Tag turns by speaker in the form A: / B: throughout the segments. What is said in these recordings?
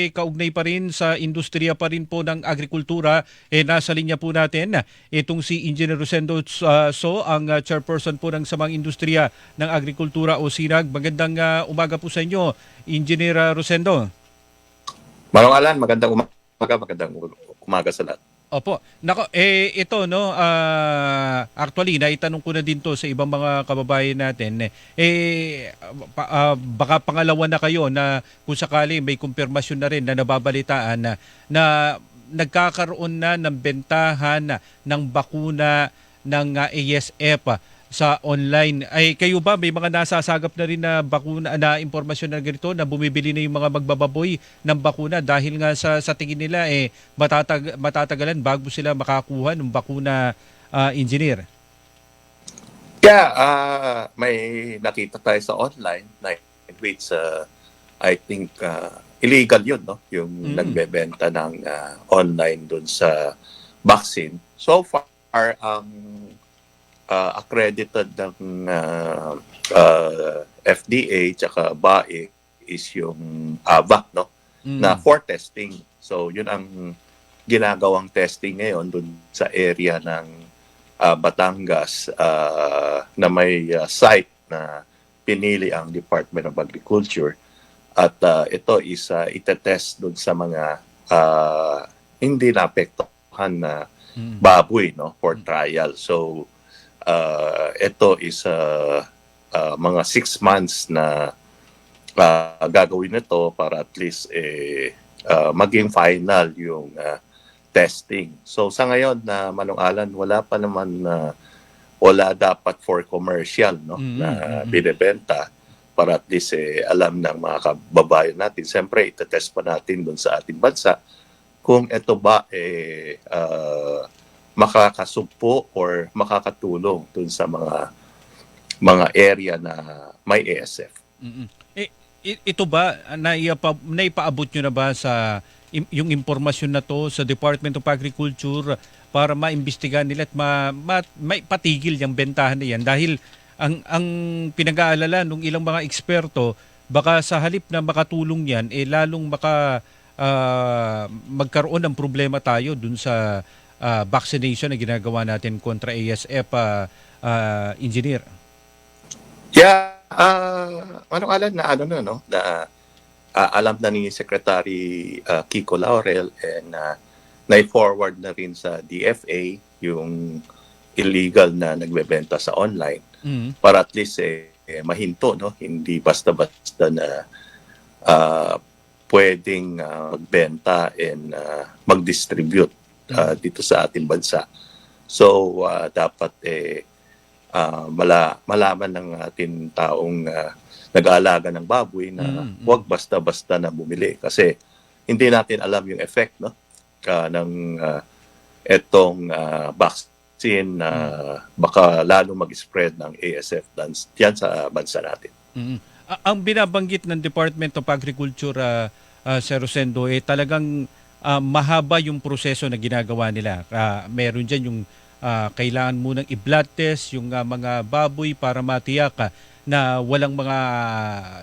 A: Kaugnay pa rin sa industriya pa rin po ng agrikultura, nasa linya po natin itong si Engineer Rosendo ang chairperson po ng Samang Industriya ng Agrikultura o SINAG. Magandang umaga po sa inyo, Engineer Rosendo.
B: Manong Alan, magandang umaga sa lahat.
A: Opo. Nako, ito no, actually naitanong ko na din to sa ibang mga kababayan natin. Baka pangalawa na kayo na kung sakali may kumpirmasyon na rin na nababalitaan na nagkakaroon na ng bentahan ng bakuna ng ASF sa online. Ay kayo ba may mga nasasagap na rin na bakuna na impormasyon na ganito na bumibili na yung mga magbababoy ng bakuna dahil nga sa tingin nila matatagalan bago sila makakuha ng bakuna, engineer?
B: May nakita tayo sa online na which I think illegal yun, no? Yung nagbebenta ng online dun sa vaccine. So far, accredited ng FDA tsaka BAE is yung AVAC, no? Na for testing. So yun ang ginagawang testing ngayon dun sa area ng Batangas na may site na pinili ang Department of Agriculture. At ito is itetest dun sa mga hindi naapektuhan na baboy, no, for trial. So ito is mga 6 months na gagawin nito para at least maging final yung testing. So sa ngayon na Manong Alan, wala dapat for commercial, no, na binebenta para at least alam ng mga kababayan natin. Siyempre, itetest pa natin doon sa ating bansa kung ito ba makakasugpo or makakatulong dun sa mga area na may ASF.
A: Ito ba naipaabot nyo na ba sa yung impormasyon na to sa Department of Agriculture para maimbestigahan nila at may patigil yung bentahan na yan? Dahil ang pinag-aalala ng ilang mga eksperto, baka sa halip na makatulong yan, lalong magkaroon ng problema tayo dun sa vaccination na ginagawa natin kontra ASF, engineer.
B: Manong Alan, na alam na ni Secretary Kiko Laurel and na-forward na rin sa DFA yung illegal na nagbebenta sa online para at least mahinto, no? Hindi basta-basta na pwedeng magbenta and mag-distribute dito sa ating bansa. So dapat malaman ng ating taong nag-aalaga ng baboy na huwag basta-basta na bumili kasi hindi natin alam yung effect, no, ng etong vaccine na baka lalo mag-spread ng ASF diyan sa bansa natin.
A: Ang binabanggit ng Department of Agriculture, Sir Rosendo, talagang mahaba yung proseso na ginagawa nila. Meron dyan yung kailangan munang i-blood test yung mga baboy para matiyak na walang mga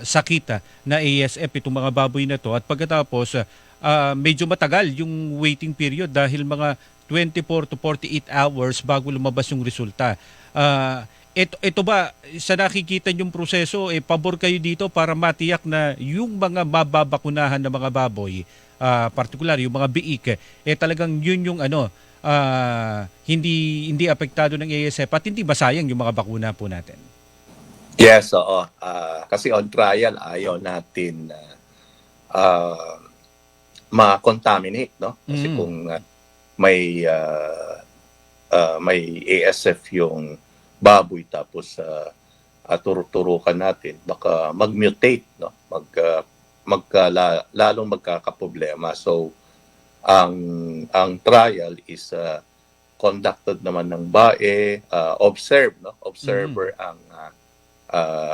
A: sakit na ASF itong mga baboy na to. At pagkatapos, medyo matagal yung waiting period dahil mga 24 to 48 hours bago lumabas yung resulta. Ito ba, sa nakikita yung proseso, pabor kayo dito para matiyak na yung mga mababakunahan na mga baboy, particular yung mga biik, talagang yun yung hindi apektado ng ASF at hindi masayang yung mga bakuna po natin?
B: Yes, oo. Kasi on trial, ayaw natin ma-contaminate, no? Kasi kung may ASF yung baboy tapos turuturukan natin, baka mag-mutate, no? Lalong magkakaproblema. So, ang trial is conducted naman ng BAE, observer ang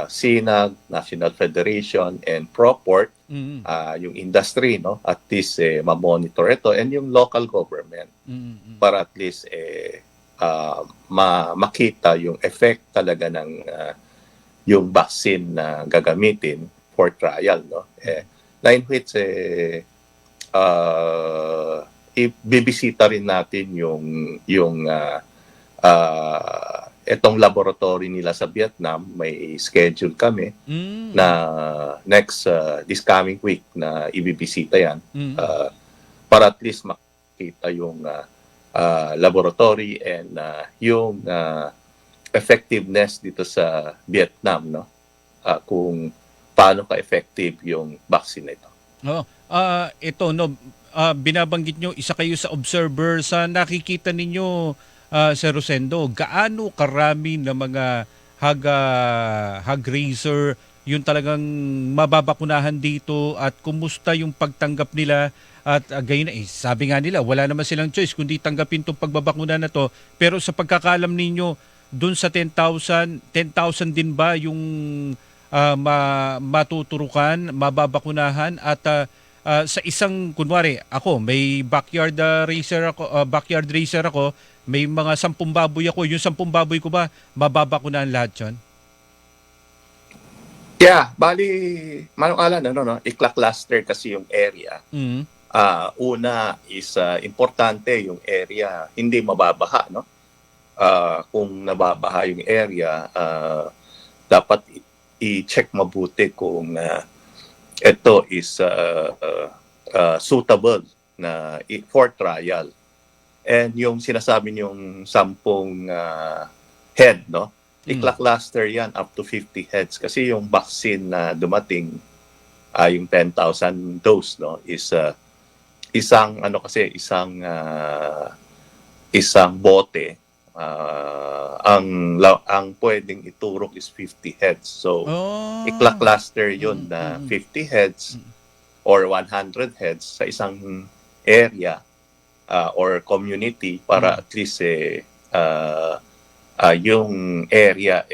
B: SINAG, National Federation, and ProPort, yung industry, no, at least ma-monitor ito, and yung local government para at least makita yung effect talaga ng yung vaccine na gagamitin for trial, no. In which ibibisita rin natin yung itong laboratory nila sa Vietnam. May schedule kami na next this coming week na ibibisita yan para at least makita yung laboratory and yung effectiveness dito sa Vietnam, no? Kung paano ka-effective yung vaccine na ito.
A: Oh, ito no, binabanggit nyo isa kayo sa observer sa nakikita ninyo, Sir Rosendo, gaano karami na mga hog raiser yung talagang mababakunahan dito at kumusta yung pagtanggap nila at gayon sabi nga nila wala naman silang choice kundi tanggapin tong pagbabakuna na to, pero sa pagkakalam ninyo dun sa 10,000 din ba yung matuturukan, mababakunahan at sa isang kunwari ako may backyard racer ako, may mga 10 baboy ako, yung 10 baboy ko ba mababakunahan lahat yun?
B: Yeah, bali manukalan no, ikla-cluster kasi yung area. Una is importante yung area hindi mababaha, no? Kung nababaha yung area, dapat i-check mabuti kung ito is suitable na for trial. And yung sinasabi niyong 10 head, no? Ikla-cluster yan up to 50 heads kasi yung vaccine na dumating, yung 10,000 dose, no, is isang bote. Ang pwedeng iturok is 50 heads. So, ikla-cluster yun na 50 heads or 100 heads sa isang area or community para at least yung area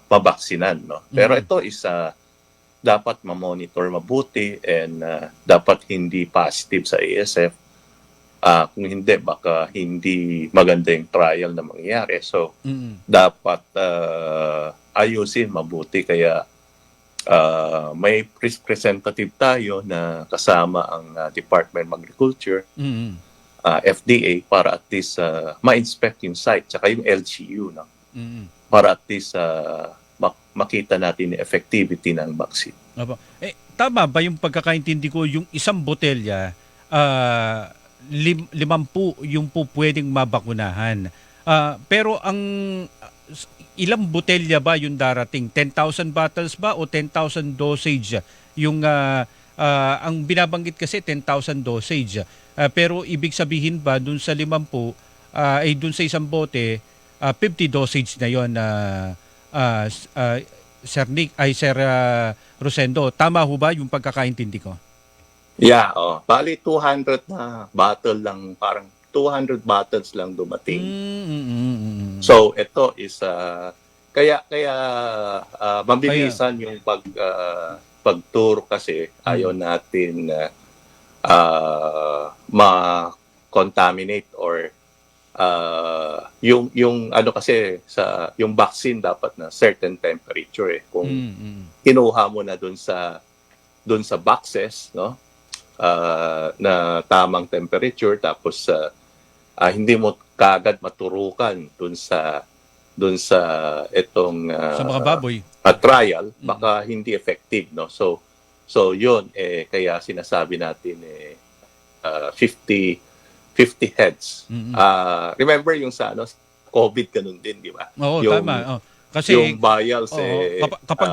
B: mabaksinan, no? Pero ito is dapat ma-monitor mabuti and dapat hindi positive sa ASF. Kung hindi, baka hindi maganda yung trial na mangyayari. So, dapat ayusin mabuti. Kaya may representative tayo na kasama ang Department of Agriculture, FDA, para at least ma-inspect yung site, tsaka yung LGU, no? Para at least makita natin yung effectivity ng vaccine.
A: Tama ba yung pagkakaintindi ko, yung isang botelya, 50 yung po pwedeng mabakunahan. Pero ang ilang botelya ba yung darating? 10,000 bottles ba o 10,000 dosage? Yung ang binabanggit kasi 10,000 dosage. Pero ibig sabihin ba dun sa 50 ay dun sa isang bote 50 dosage na yon Sir Rosendo, tama ho ba yung pagkakaintindi ko?
B: Yeah, bali 200 na bottle lang, parang 200 bottles lang dumating. So ito is kaya mabilisan yung pagturo kasi ayaw natin ma-contaminate or yung ano kasi sa yung vaccine dapat na certain temperature kung kinuha mo na doon sa boxes, no, na tamang temperature, tapos hindi mo kagad maturukan doon sa itong
A: sa mga baboy
B: trial, baka hindi effective, no. So yun kaya sinasabi natin 50 heads. Remember yung sa COVID ganun din, di ba?
A: Oo,
B: yung,
A: tama. Kasi
B: yung vials
A: kapag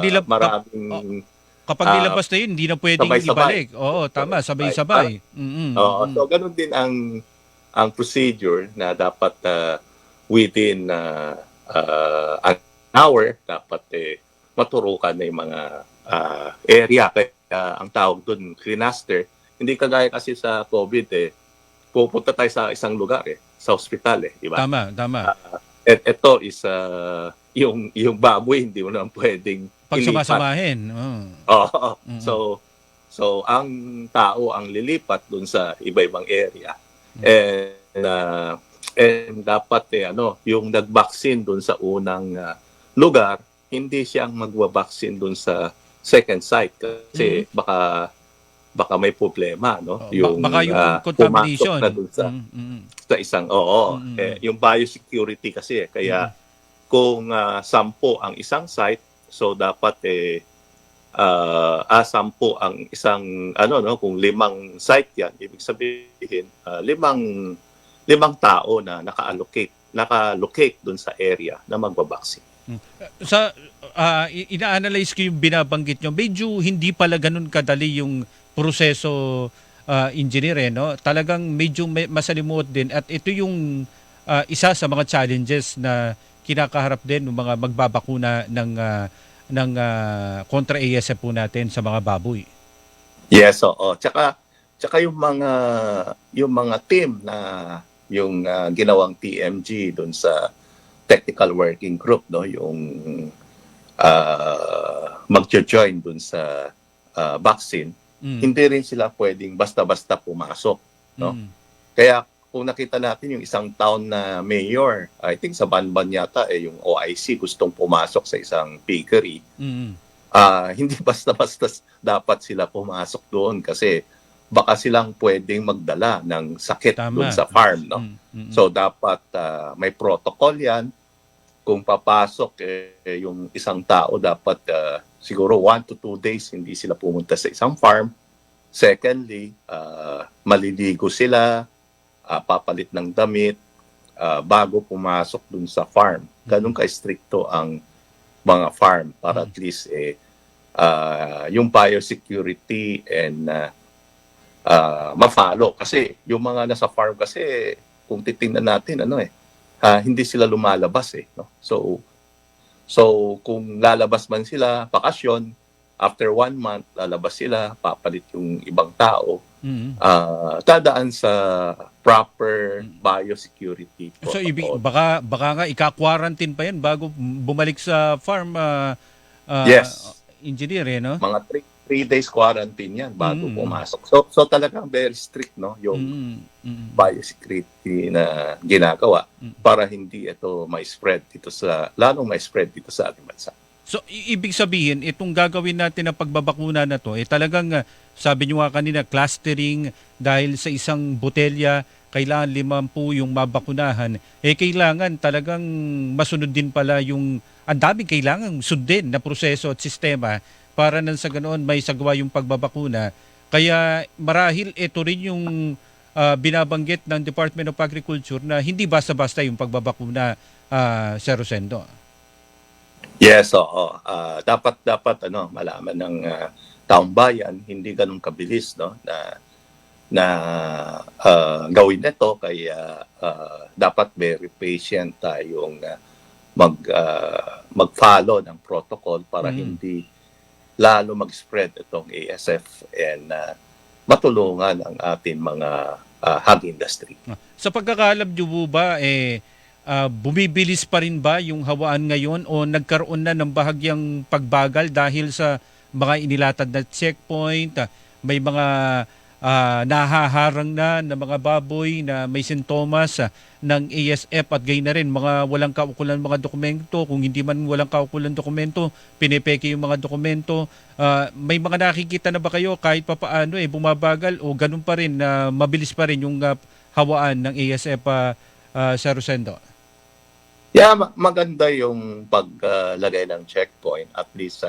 A: kapag nilabas na yun, hindi na pwedeng ibalik. Oo, tama, sabay-sabay.
B: So ganun din ang procedure na dapat within an hour dapat maturukan na yung mga area. Kaya ang tawag doon cluster. Hindi kagaya kasi sa COVID pupunta tayo sa isang lugar sa ospital di ba?
A: Tama.
B: Ito is yung baboy hindi mo naman pwedeng
A: pagsamasamahin.
B: So ang tao ang lilipat dun sa iba-ibang area. And dapat yung nag-vaccine dun sa unang lugar, hindi siyang magwa-vaccine dun sa second site kasi baka baka may problema, no?
A: Baka yung
B: Pumasok
A: contamination.
B: na dun sa isang, oo, yung biosecurity kasi, kaya kung 10 ang isang site, so dapat 10 ang isang, ano, no, kung 5 site yan, ibig sabihin, limang tao na naka-locate dun sa area na magbabaksin.
A: Sa ina-analyze ko yung binabanggit nyo, medyo hindi pala ganun kadali yung proseso, engineer, no? Talagang medyo masalimuot din, at ito yung isa sa mga challenges na kinakaharap din ng mga magbabakuna ng kontra ASF po natin sa mga baboy.
B: Yes, oo. Tsaka yung mga team na yung ginawang TMG doon sa technical working group, no, yung magjo-join doon sa vaccine, hindi rin sila pwedeng basta-basta pumasok, no? Kaya kung nakita natin yung isang town na mayor, I think sa Banban yata, yung OIC gustong pumasok sa isang piggery. Hindi basta-basta dapat sila pumasok doon kasi baka silang pwedeng magdala ng sakit doon sa farm, no? So dapat may protocol 'yan. Kung papasok yung isang tao, dapat siguro 1 to 2 days hindi sila pumunta sa isang farm. Secondly, maliligo sila, papalit ng damit bago pumasok dun sa farm. Ganun ka-stricto ang mga farm para at least yung biosecurity and ma-follow. Kasi yung mga nasa farm kasi, kung titingnan natin, hindi sila lumalabas no? So kung lalabas man sila, bakasyon, after 1 month, lalabas sila, papalit yung ibang tao, tadaan sa proper biosecurity
A: So
B: protocol.
A: baka nga ika-quarantine pa yan bago bumalik sa farm,
B: Yes.
A: engineer, no?
B: Mga 3 days quarantine yan bago pumasok. So talagang very strict, no, yung biosecurity na ginagawa para hindi ito ma-spread dito lalong ma-spread dito sa ating bansa.
A: So ibig sabihin, itong gagawin natin na pagbabakuna na to, talagang sabi nyo nga kanina, clustering, dahil sa isang botelya kailangan 50 yung mabakunahan, kailangan talagang masunod din pala yung, ang daming kailangan sundin na proseso at sistema para nang sa ganoon may sagwa yung pagbabakuna. Kaya marahil ito rin yung binabanggit ng Department of Agriculture na hindi basta-basta yung pagbabakuna, Sir Rosendo.
B: Yes, oo. Dapat malaman ng taong bayan, hindi ganun kabilis, no, na gawin ito, kaya dapat very patient tayong mag-follow ng protocol para hindi lalo mag-spread itong ASF and matulungan ang ating mga hog industry.
A: Sa pagkakalam niyo po ba, bumibilis pa rin ba yung hawaan ngayon o nagkaroon na ng bahagyang pagbagal dahil sa mga inilatad na checkpoint, may mga nahaharang na mga baboy na may sintomas ng ASF, at gayon na rin mga walang kaukulan mga dokumento, kung hindi man walang kaukulan dokumento, pinepeke yung mga dokumento. May mga nakikita na ba kayo kahit papaano bumabagal o ganun pa rin na mabilis pa rin yung hawaan ng ASF, Sir Rosendo?
B: Yeah, maganda yung paglagay ng checkpoint, at least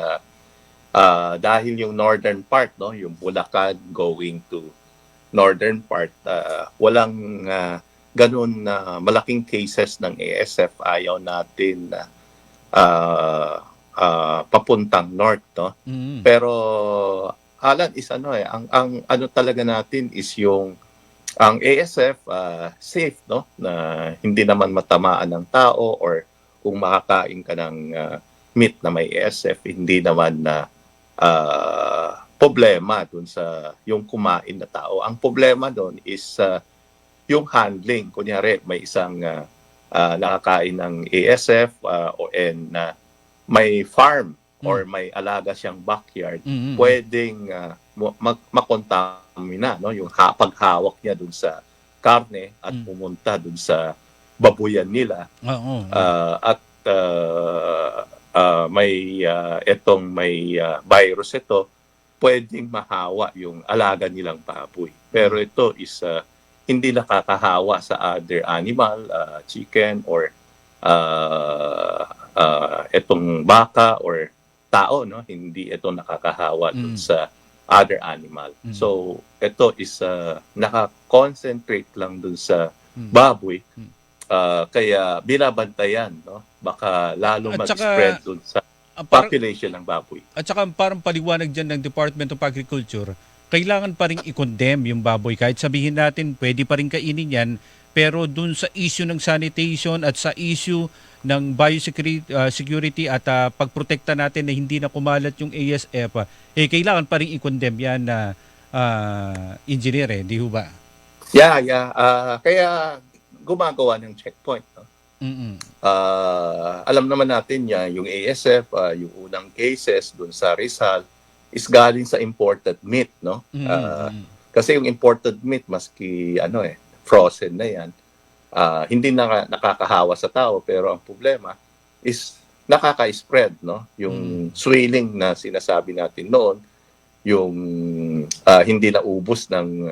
B: dahil yung northern part, no, yung Bulacan going to northern part, walang ganun na malaking cases ng ASF. Ayaw natin papuntang north, no. Pero Alan, is ang ano talaga natin is yung ang ASF safe, no, na hindi naman matamaan ng tao, or kung makakain ka ng meat na may ASF, hindi naman na problema dun sa yung kumain na tao. Ang problema doon is yung handling. Kunyari, may isang nakakain ng ASF and may farm or may alaga siyang backyard, pwedeng makontamina, no, yung paghawak niya dun sa karne at pumunta dun sa babuyan nila. At may virus ito, pwedeng mahawa yung alaga nilang baboy. Pero ito is hindi nakakahawa sa other animal, chicken or itong baka or tao, no? Hindi ito nakakahawa dun sa other animal. So ito is naka-concentrate lang dun sa baboy. Kaya binabantayan, no? Baka lalo
A: At saka,
B: mag-spread dun sa population ng baboy.
A: At saka parang paliwanag dyan ng Department of Agriculture, kailangan pa rin i-condemn yung baboy. Kahit sabihin natin, pwede pa rin kainin yan, pero dun sa issue ng sanitation at sa issue ng biosecurity at pagprotekta natin na hindi na kumalat yung ASF, kailangan pa rin i-condemn yan na engineer, di ho ba?
B: Yeah. Kaya gumagawa ng checkpoint, no? Alam naman natin yan, yung ASF, yung unang cases dun sa Rizal is galing sa imported meat, no? Kasi yung imported meat, maski frozen na yan, hindi nakakahawa sa tao, pero ang problema is nakaka-spread, no? Yung swelling na sinasabi natin noon, yung hindi naubos ng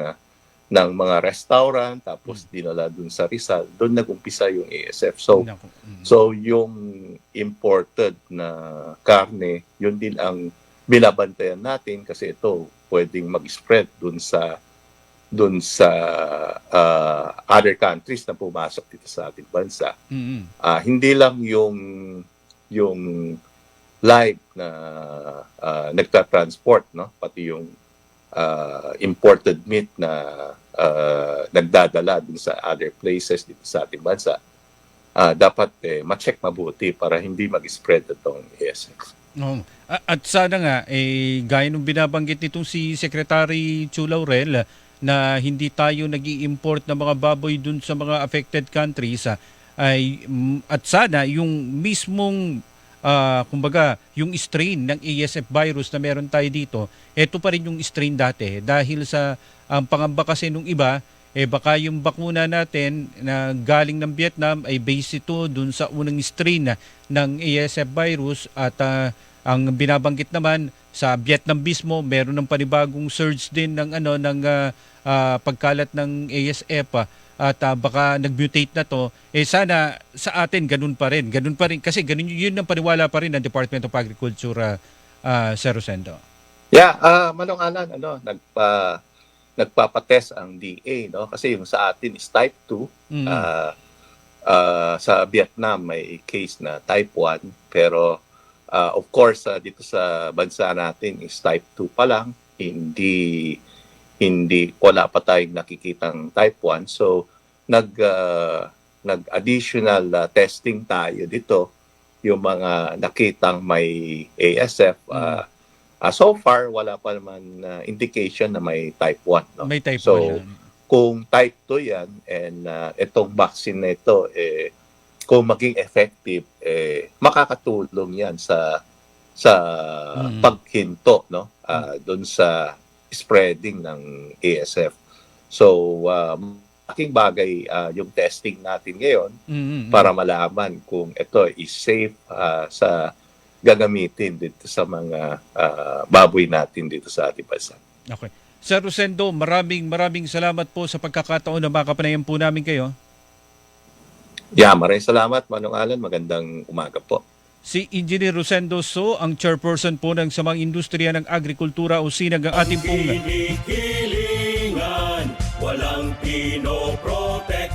B: mga restaurant, tapos dinala dun sa Rizal, doon nag-umpisa yung ASF. So yung imported na karne, yun din ang binabantayan natin kasi ito pwedeng mag-spread dun sa other countries na pumasok dito sa ating bansa. Hindi lang yung live na nagta-transport, no? Pati yung imported meat na nagdadala din sa other places dito sa ating bansa, dapat ma-check mabuti para hindi mag-spread itong ASF.
A: At sana nga, gaya nung binabanggit nitong si Secretary Chu Laurel, na hindi tayo nag-i-import ng mga baboy dun sa mga affected countries, at sana yung mismong kumbaga, yung strain ng ASF virus na meron tayo dito, ito pa rin yung strain dati. Dahil sa pangamba kasi nung iba, baka yung bakuna natin na galing ng Vietnam ay based ito dun sa unang strain ng ASF virus. At ang binabanggit naman sa Vietnam mismo, meron ng panibagong surge din ng pagkalat ng ASF. At baka nag-mutate na to, sana sa atin ganun pa rin kasi ganun yun ang paniwala pa rin ng Department of Agriculture, Sir Rosendo.
B: Yeah, Manong Alan, nagpapatest ang DA, no? Kasi yung sa atin is type 2. Sa Vietnam may case na type 1, pero of course dito sa bansa natin is type 2 pa lang, hindi wala pa tayong nakikitang type 1. So nag-additional testing tayo dito, yung mga nakitang may ASF. So far wala pa naman indication na may type 1, no?
A: May type 1
B: so
A: yan.
B: Kung type 2 yan and itong vaccine na ito kung maging effective, makakatulong yan sa paghinto, no? Doon sa spreading ng ASF. So, malaking bagay yung testing natin ngayon para malaman kung ito is safe sa gagamitin dito sa mga baboy natin dito sa ating bansa.
A: Okay. Sir Rosendo, maraming salamat po sa pagkakataon na makapanayan po namin kayo.
B: Yeah, maraming salamat, Manong Alan. Magandang umaga po.
A: Si Engineer Rosendo So, ang chairperson po ng Samang Industriya ng Agrikultura o SINAG, ang ating pong
C: Hinihilingan, walang pinoprotektahan.